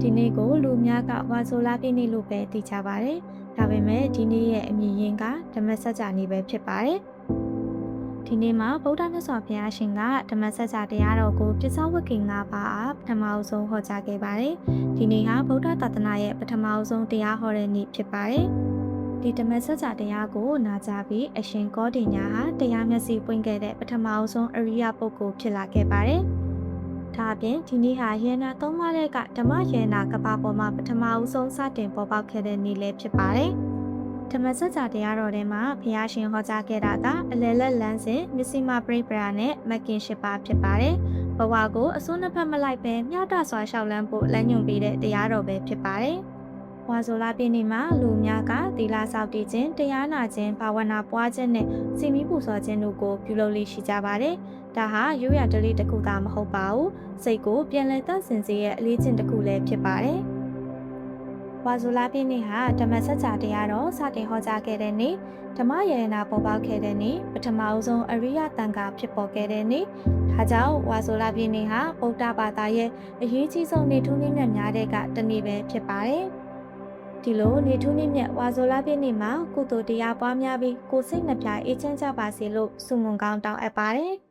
ဒီနေ့ကိုလူများကဝါဆိုလာပြည့်နေ့လို့ပဲသိကြပါတယ်။ဒါပေမဲ့ဒီနေ့ရဲ့အမည်ရင်းကဓမ္မစကြာနေ့ပဲဖြစ်ပါတယ်။ဒီနေ့မှာဗုဒ္ဓမြတ်စွာဘုရားရှင်ကဓမ္မစကြာတရားတော်ကိုပြစ္ဆဝဂ်ကိ၅ပါးအားပထမအဆုံးဟောကြားခဲ့ပါတယ်။ဒီနေ့ဟာဗုဒ္ဓသာသနာရဲ့ပထမအဆုံးတရားဟောတဲ့နေ့ဖြစ်ပါတယ်။ဒီဓမ္မစကြာတရားကိုနာကြားပြီးအရှင်ကောဋိညာဟာတရားမျက်စိပွင့်ခဲ့တဲ့ပထမအဆုံးအရိယပုဂ္ဂိုလ်ဖြစ်လာခဲ့ပါတယ်။ဒါအပြင်ဒီနေ့ဟာယေနာ၃ပါးတဲ့ကဓမ္မယေနာကဘာပေါ်မှာပထမအဆုံးစတင်ပေါ်ပေါက်ခဲ့တဲ့နေ့လည်းဖြစ်ပါတယ်။ဓမ္မစကြာတရားတော်ထဲမှာဘုရားရှင်ဟောကြားခဲ့တာကအလယ်လက်လမ်းစဉ်မျက်စိမပရိပရာနဲ့မကင်၈ပါးဖြစ်ပါတယ်။ဘဝကိုအစိုးနှစ်ဖက်မလိုက်ပဲမျှတစွာရှောက်လန်းဖို့လမ်းညွှန်ပေးတဲ့တရားတော်ပဲဖြစ်ပါတယ်။ဝါဆိုလာပြည့်နေ့မှာလူများကသီလဆောက်တည်ခြင်းတရားနာခြင်းဘာဝနာပွားခြင်းနဲ့စီမီပူဇော်ခြင်းတို့ကိုပြုလုပ်လေးရှိကြပါတယ်။ဒါဟာရိုးရာဓလေ့တစ်ခုသာမဟုတ်ပါဘူး။စိတ်ကိုပြန်လည်သန့်စင်စေရဲ့အလေးချင်းတစ်ခုလည်းဖြစ်ပါတယ်။ဝါဆိုလာပြည့်နေ့ဟာဓမ္မစကြာတရားတော်စတင်ဟောကြားခဲ့တဲ့နေ့ဓမ္မယေနာပေါ်ပေါက်ခဲ့တဲ့နေ့ပထမအဆုံးအရိယတန်ခါဖြစ်ပေါ်ခဲ့တဲ့နေ့ဒါကြောင့်ဝါဆိုလာပြည့်နေ့ဟာဗုဒ္ဓဘာသာရဲ့အရေးကြီးဆုံးနေ့ထူးနေ့မြတ်များတဲ့ကတစ်နေ့ပဲဖြစ်ပါတယ်။ဒီလိုနေထူးနေ့မြတ်ဝါဆိုလာပြည့်နေ့မှာကုသိုလ်တရားပွားများပြီးကိုယ်စိတ်နှပြအေးချမ်းကြပါစေလို့ဆုမွန်ကောင်းတောင်းအပ်ပါတယ်။